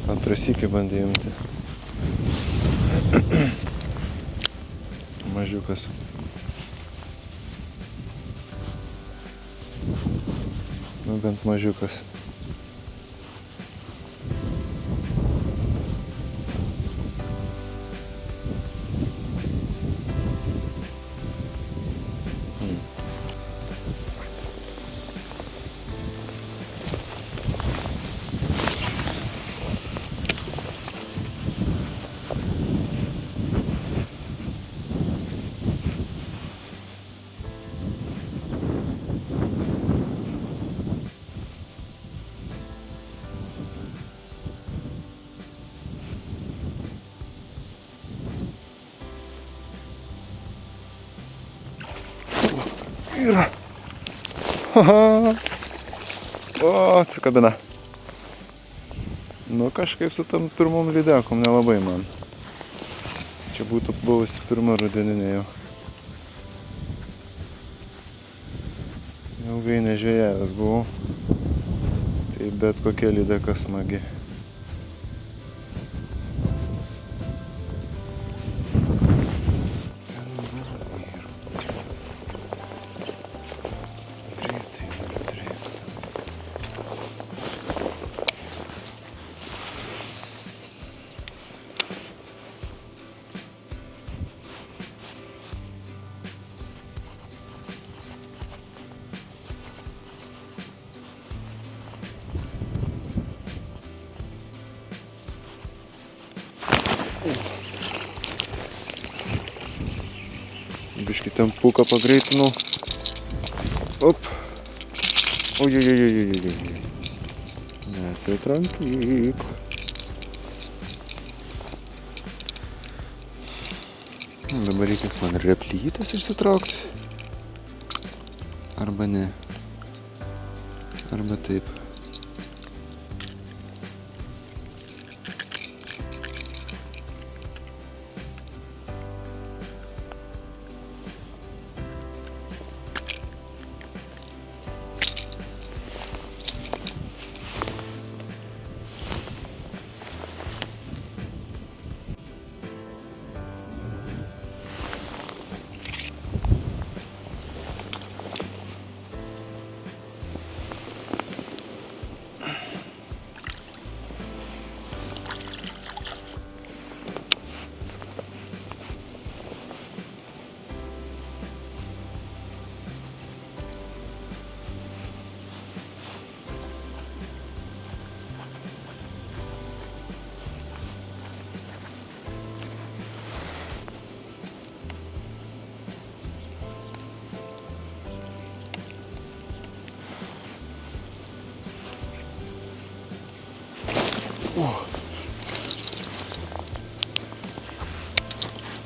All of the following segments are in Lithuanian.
Antrą sykį bandė imti. Mažiukas. Nu bent mažiukas. Yra. Haha. O, atsikabina. Nu, kažkaip su tam pirmom lydekom nelabai man. Čia būtų buvusi pirma rudeninė jau. Ilgai nežvejavęs buvau. Tai bet kokia lydeka smagi. Biškį tempuką pagreitinau. Op. Ojojojojojojoj. Nesitrankyk. Dabar reikės man replytės išsitraukti. Arba ne. Arba taip.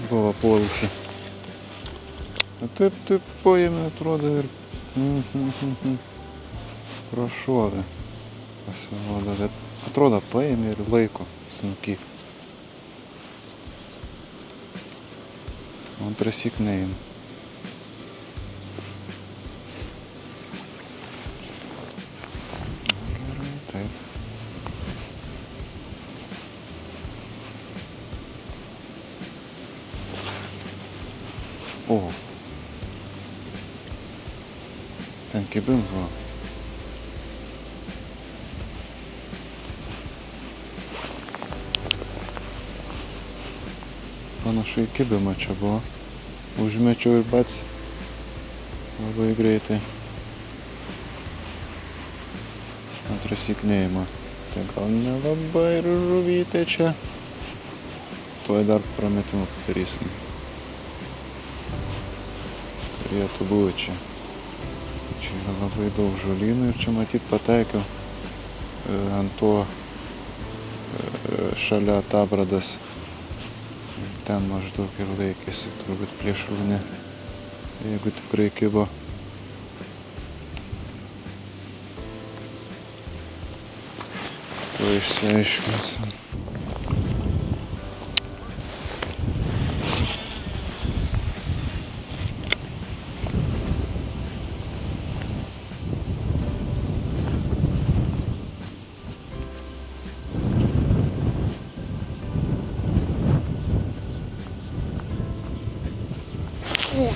Buvo puolusi. Taip paėmė, atrodo, ir prašovė. Pasirodo, bet atrodo paėmė ir laiko snuky. Antrąsyk neim. Gerai, taip. O. Ten kibims va. Panašu į kibimą čia buvo. Užmečiau ir pats labai greitai. Antrąsyk neima. Tai gal nelabai ir žuvytė čia. Tuoj dar prametimą padarysim. Turėtų būti čia. Čia yra labai daug žolynų ir čia matyt pataikiau ant to šalia tabradas. Ten maždaug ir laikėsi, turbūt plėšrūnė, jeigu tikrai kibo. To išsiaiškinsim.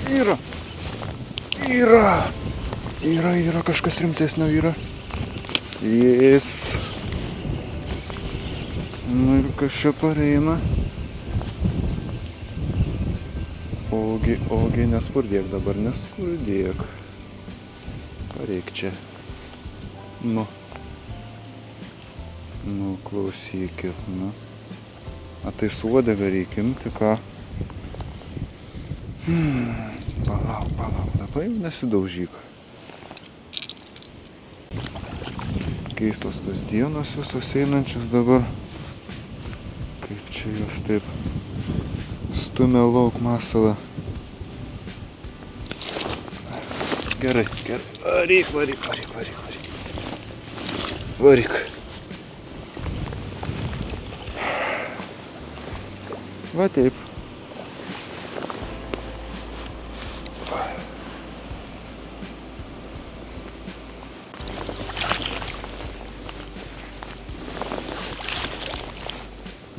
Yra. Yra kažkas rimtesnio yra. Jis. Nu ir kas čia pareina. Ogi, nespurdėk dabar, nespurdėk. Pareik čia. Nu, klausykit, nu. A tai su uodega reikia imti, ką? Palauk, dabar jau nesidaužyk. Keistos tos dienos visos einančios dabar. Kaip čia jos taip stumia lauk masalą. Gerai. Varyk. Va taip.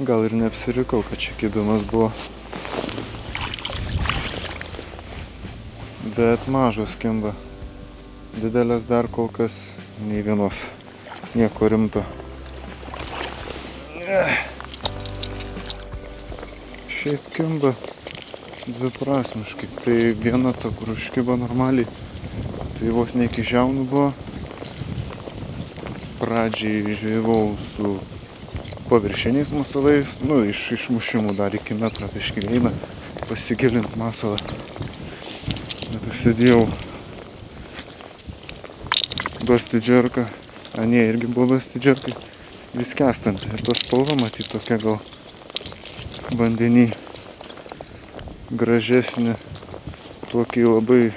Gal ir neapsirikau, kad čia kibimas buvo. Bet mažos kimba. Didelės dar kol kas nei vienos. Nieko rimto. Šiaip kimba dviprasmiškai. Tai viena ta, kur užkiba normaliai, tai vos ne iki žiaunų buvo. Pradžiai žvejavau su paviršiniais masalais, iš išmušimų dar iki metro biškį eina pasigilint masalą. Pasidėjau basti džerką, irgi buvo basti džerkai, vis kestant. Ir tos spalva matyt tokia gal vandenį gražesnė, tokį labai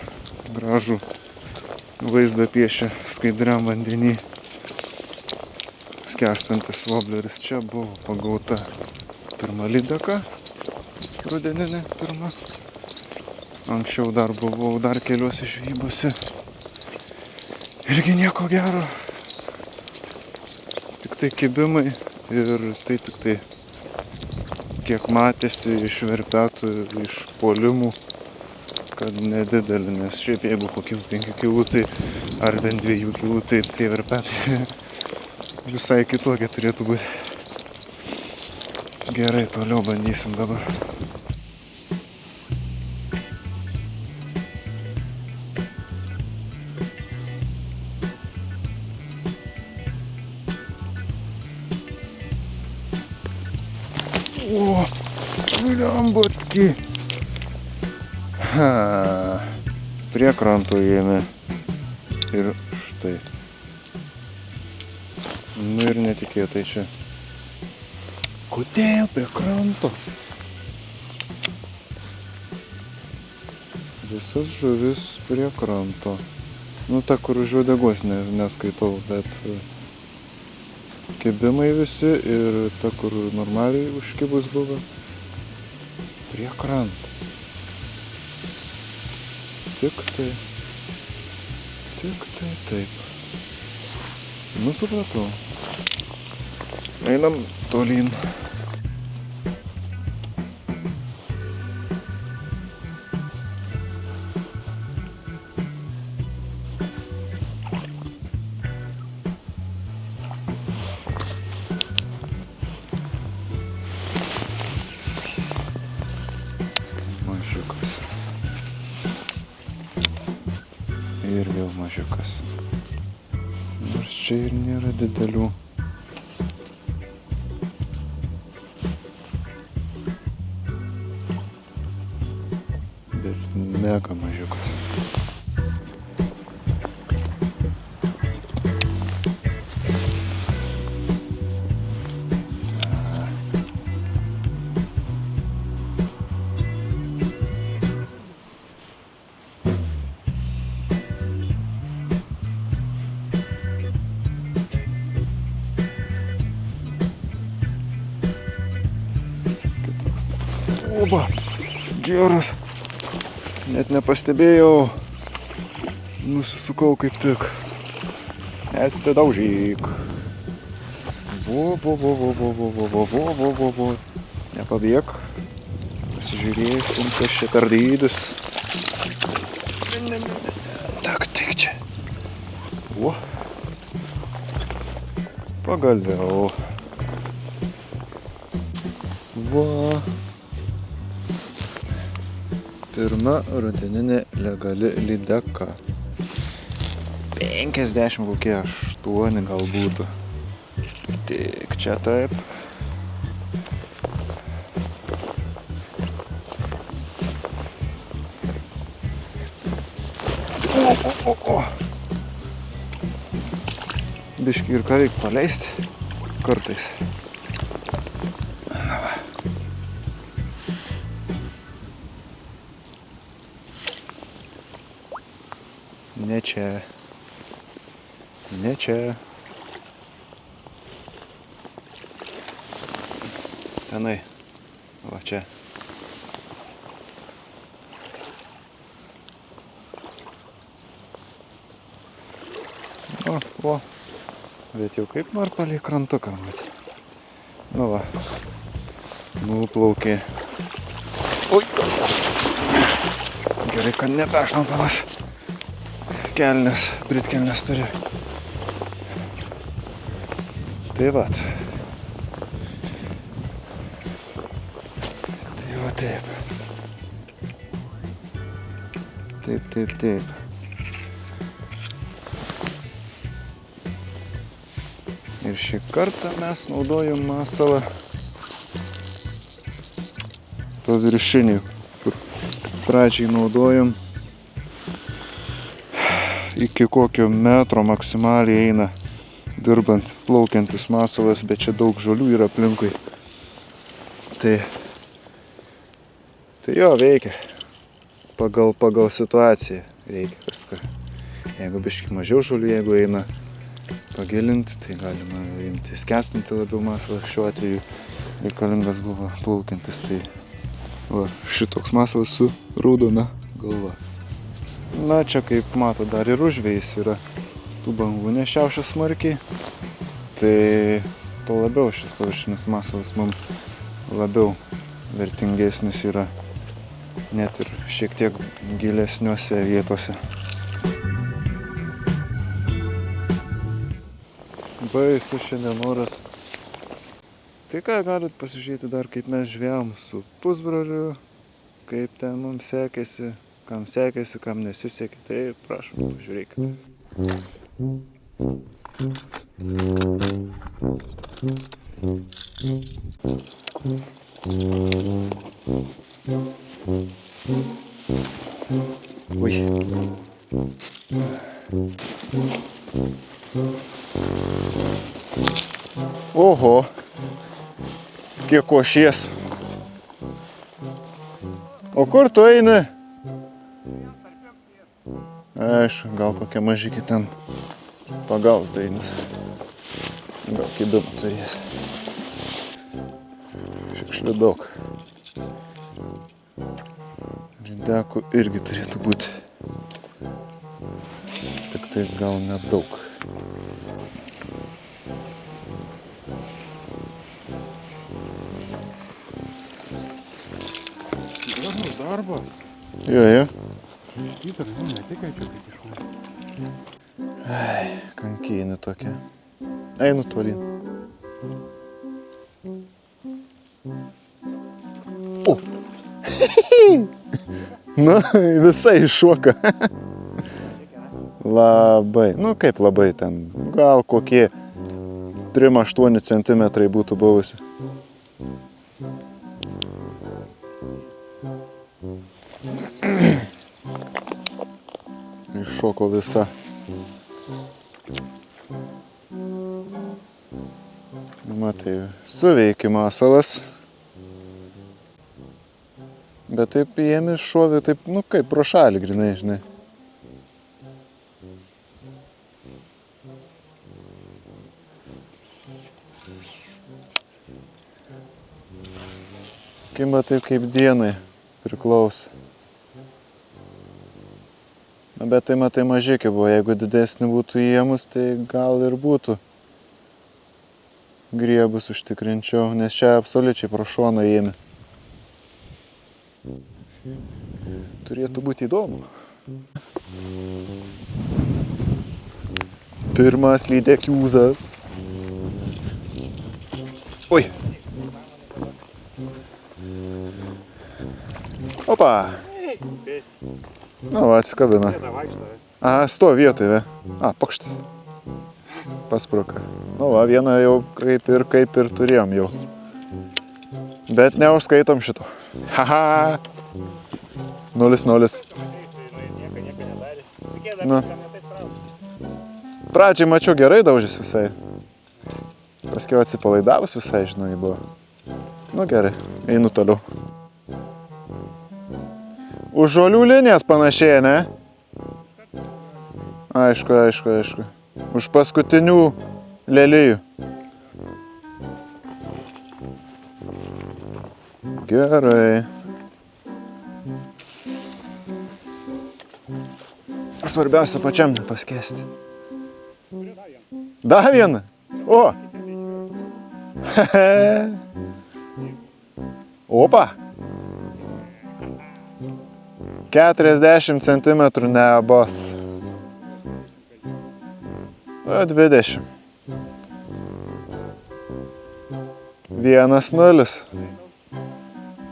gražų vaizdą piešia skaidriam vandenį. Skęstantis wobleris. Čia buvo pagauta pirma lydeka, rudeninė pirma. Anksčiau dar buvau keliuose žvejybose. Irgi nieko gero. Tik tai kibimai ir tai tik tai kiek matėsi iš verpetų, iš puolimų, kad nedidelį, nes šiaip jeigu kokių 5 kilų tai, ar bent 2 kilų, tai tie verpetai visai kitokie turėtų būti. Gerai, toliau bandysim dabar. O, bliambotki. Prie kranto ėmė. Ir štai. Nu ir netikėtai čia. Kodėl prie kranto? Visas žuvis prie kranto. Nu ta, kur už uodegos neskaitau, bet kibimai visi ir ta, kur normaliai užkibus buvo, prie kranto. Tik tai taip. Nu supratau. Einam tolyn. Mažiukas. Ir vėl mažiukas. Nors čia ir nėra didelių. Bet mega mažiukas. Oba, geras. Net nepastebėjau. Nusisukau kaip tik. Nesidaužyk. Vo. Nepabėk. Pasižiūrėsim, kas čia per dydis. Ne. Tak, tik čia. O. Pagaliau. Va. Pirma rudeninė legali lydeka. 50 kokie 8 gal būtų. Tik čia taip. O. Biškį ir ką reikia paleisti kartais. Na va. Ne čia. Ne čia. Tenai. Va čia. O. Bet jau kaip nori palei krantuką, mat. Nu va. Nuplaukė. Ui. Gerai, kad nepešlampamas. Kelnes, britkelnes turi. Tai vat. Tai va taip. Taip. Ir šį kartą mes naudojam masalą to viršinį, kur pradžiai naudojam iki kokio metro maksimaliai eina dirbant, plaukiantis masalas, bet čia daug žolių yra aplinkui. Tai jo veikia. Pagal situaciją reikia viską. Jeigu biškį mažiau žolių, jeigu eina pagilinti, tai galima imti skęstinti labiau masalą. Šiuo atveju reikalingas buvo plaukiantis. Tai va, šitoks masalas su raudona galva. Na, čia kaip mato, dar ir užvėjis yra. Tų bangų nešiaušia smarkiai. Tai to labiau šis paviršinis masalas mums labiau vertingesnis yra. Net ir šiek tiek gilesniuose vietose. Baisus šiandien oras. Tai ką, galit pasižiūrėti dar, kaip mes žvejam su pusbroliu, kaip ten mums sekėsi, kam nesisekė, tai prašom, pažiūrėkit. Ui. Oho, kiek košies. O kur tu eini? Aišku, gal kokia mažykė ten pagaus Dainius. Gal kibimą turės. Šiukšlių daug. Lydekų irgi turėtų būti. Tik tai gal nedaug. Darbo. Jo. Įtar, netikrai čia kaip išmai. Ai, kankynė tokia. Einu tolyn. O! Nu, visai iššoka. Labai, nu kaip labai ten, gal kokie 3-8 centimetrai būtų buvusi. Iššoko visa. Matai, suveikė masalas. Bet taip jiem iššovė, taip, nu kaip pro šalį grinai, žinai. Kimba taip kaip dienai priklauso. Bet tai matai mažikė buvo, jeigu didesnį būtų įėmus, tai gal ir būtų griebus užtikrinčiau, nes čia absoliučiai pro šoną įėmė. Turėtų būti įdomu. Pirmas lydekiūzas. Oi. Opa. Nu, atsikabina. Aha, sto vietoj, ve. Pakšt. Paspruka. Nu, va, vieną jau kaip ir turėjom jau. Bet neužskaitom šito. Haha. 0-0. Nu. Pradžiai mačiau gerai daužys visai. Paskiau atsipalaidavus visai, žinai, buvo. Nu gerai, einu toliau. Už žolių linijas panašiai, ne? Aišku. Už paskutinių lelijų. Gerai. Svarbiausia pačiam nepaskesti. Dar vieną? O! Opa! 40 cm nebos. 20. 1-0.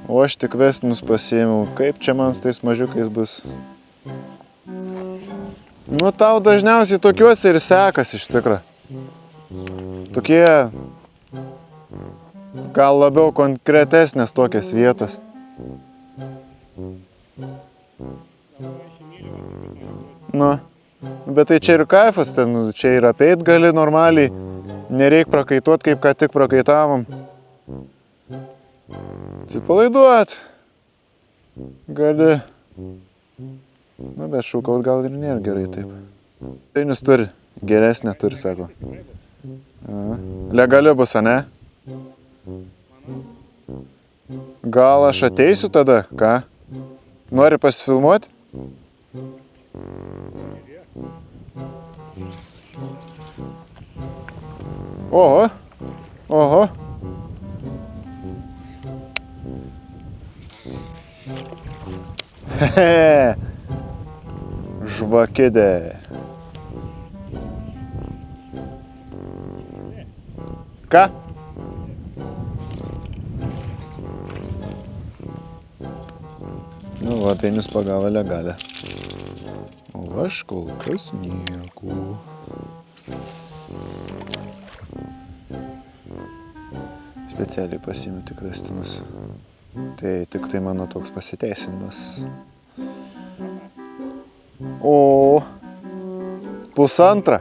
O aš tik vestinius pasiėmiau. Kaip čia man su tais mažiukais bus? Nu, tau dažniausiai tokiuose ir sekasi iš tikro. Tokie gal labiau konkretesnės tokias vietas. Nu, bet tai čia ir kaifas, ten, čia ir apeit gali normaliai, nereik prakaituot, kaip ką tik prakaitavom. Atsipalaiduot gali. Nu, bet šūkaut gal ir nėra gerai taip. Dainius turi, geresnė turi, sako. Legali bus, ane? Gal aš ateisiu tada, ką? Nori pasifilmuoti? Oho. Hehe. Žvakidė. Ką? Nu, va, Dainius pagavo legalę. O aš kol kas nieko. Specialiai pasiėmiau tik vestinus. Tai tik tai mano toks pasiteisinimas. O 1,5.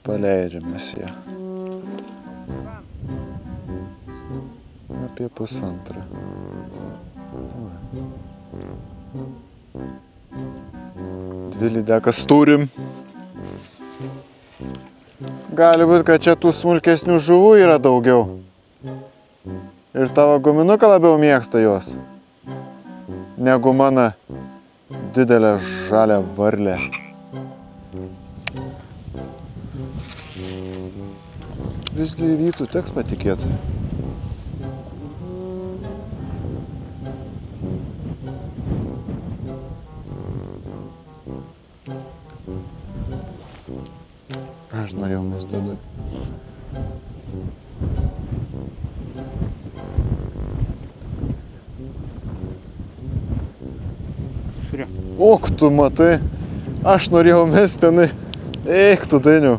Paleidžiamės ją. Apie 1,5. Dvi lydekas turim. Gali būt, kad čia tų smulkesnių žuvų yra daugiau. Ir tavo guminuką labiau mėgsta juos. Negu mano didelę žalią varlę. Visgi Vytui teks patikėti. Aš norėjau mes duodu. Ok, tu matai, aš norėjau mest tenai. Eik tu, Dainiau.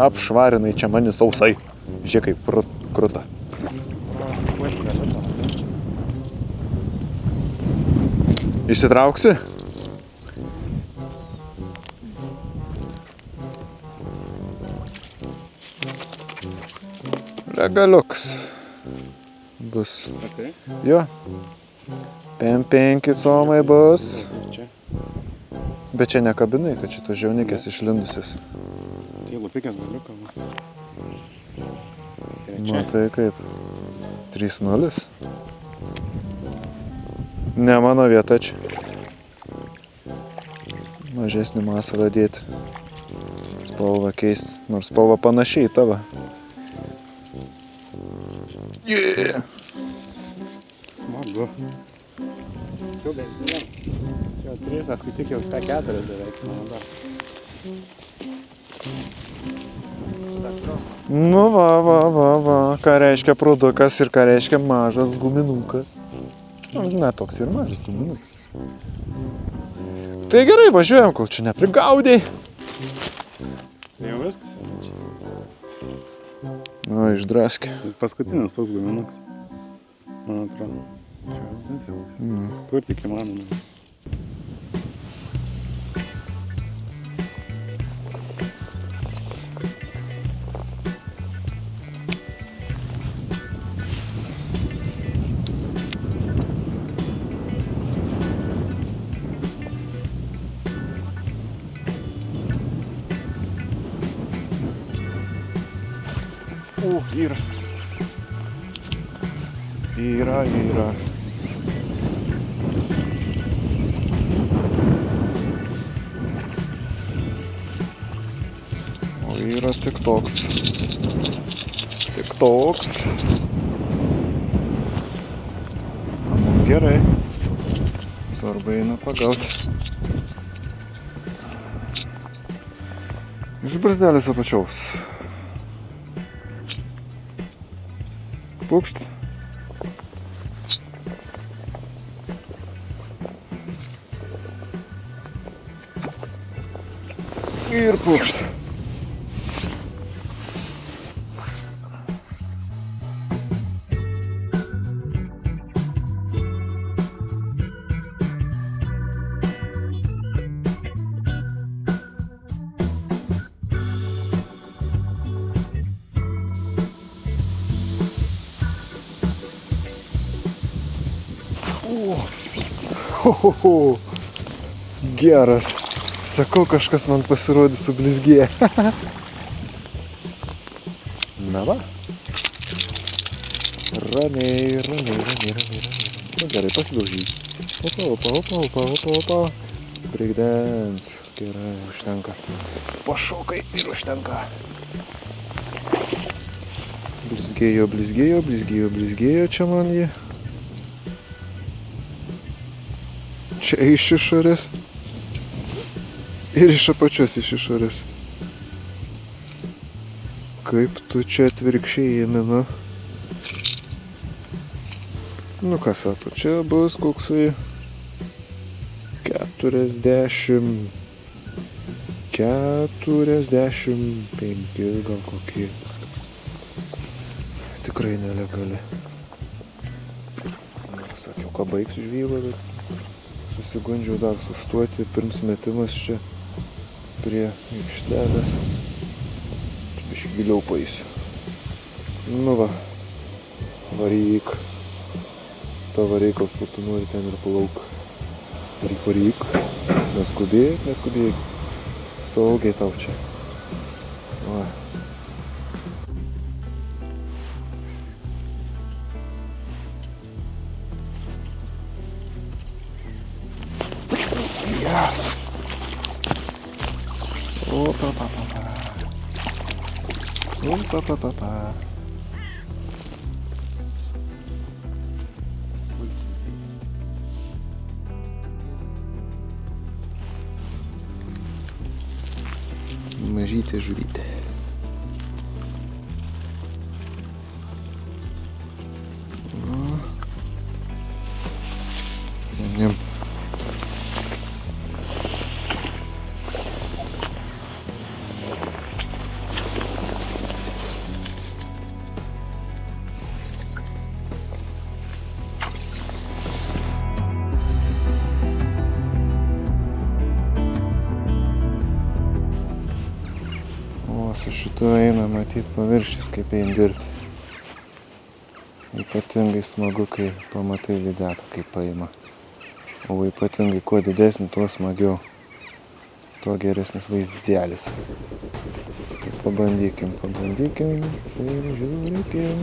Apšvarinai čia mani sausai. Žiūrėk, kaip kruta. Išsitrauksi? Legaliuks bus. Jo. 5 comai bus. Bet čia nekabinai, kad šitos žiaunikės išlindusis. Tai lupikės galiuką. Matai kaip. 3-0. Ne mano vieta čia. Mažesnį masalą dėti. Spalvą keisti. Nors spalva panašiai į tavo. Yeah. Smagu. laikiau bent vieną. Čia 3, neskaityk jau 4 beveik, mano dar. Nu va. Ką reiškia produkas ir ką reiškia mažas guminukas. Ne, toks ir mažas guminukas. Tai gerai, važiuojam, kol čia neprigaudai. Tai jau viskas. Nu, išdraskė. Paskutinis toks guminukas. Man atrodo. Čia viskas. Kur tik įmanoma. Yra. Yra. O yra tik toks. Mum gerai. Svarbu eina pagauti. Iš brazdelės apačiaus. Pukšt. Ir pukšt. Geras. Sakau, kažkas man pasirodė sublizgėję. Na va. Ramiai. Nu, gerai, pasidaužyk. Opa. Breakdance. Gerai, užtenka. Pašokai ir užtenka. Blizgėjo čia man jį. Čia iš išorės ir iš apačios iš išorės. Kaip tu čia atvirkščiai ėmė, nu? Nu kas, apačia bus koksai 45 gal kokie. Tikrai nelegali. Sakiau, ką baigsiu žvybą, bet susigundžiau dar sustoti, pirms metimas čia prie aikštelės. Biškį giliau paeisiu. Nu va, varyk. Pavaryk, kol tu nori ten ir palauk. Varyk. Neskubėk. Saugiai tau čia. Va. Yes. Opa. Mažytė žuvytė. Niam. Su šitu eina matyt paviršius, kaip eina dirbti. Ypatingai smagu, kai pamatai lydeką, kaip paima. O ypatingai kuo didesnį, tuo smagiau. Tuo geresnis vaizdėlis. Pabandykim ir žiūrėkim.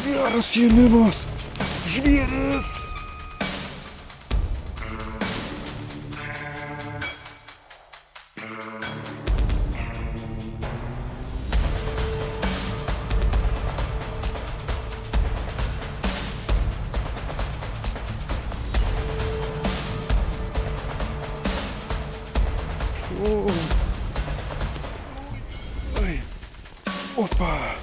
Geras ėmimas. Žvėris. 1, Oi. Opa.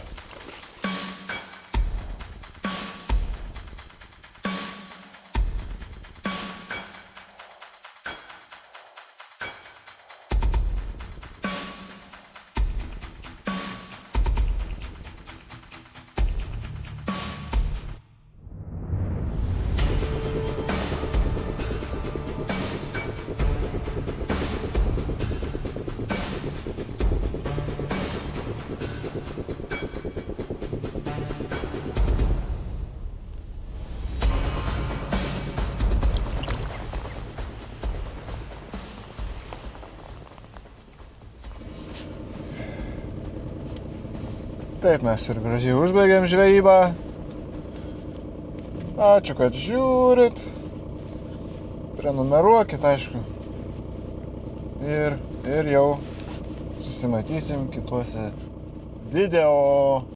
Taip mes ir gražiai užbaigėm žvejybą. Ačiū, kad žiūrit. Prenumeruokit, aišku. Ir jau susimatysim kituose video.